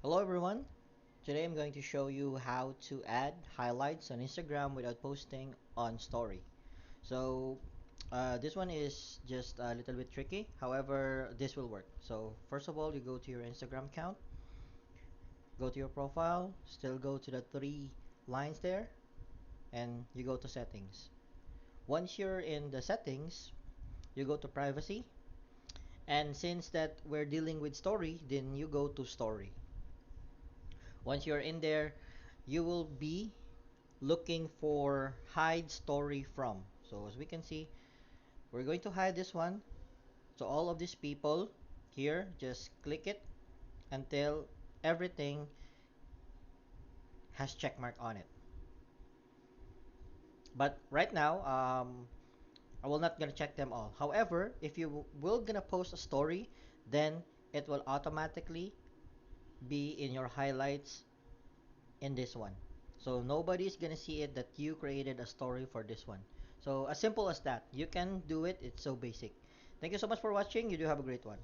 Hello everyone. Today I'm going to show you how to add highlights on Instagram without posting on story. So this one is just a little bit tricky. However, this will work. So first of all, you go to your Instagram account, go to your profile, still go to the three lines there, and you go to settings. Once you're in the settings, you go to privacy, and since that we're dealing with story, then you go to story. Once you're in there, you will be looking for hide story from. So as we can see, we're going to hide this one. So all of these people here, just click it until everything has check mark on it. But right now, I will not gonna check them all. However, if you will gonna post a story, then it will automatically be in your highlights in this one. So nobody's gonna see it that you created a story for this one. So as simple as that. You can do it. It's so basic. Thank you so much for watching. You do have a great one.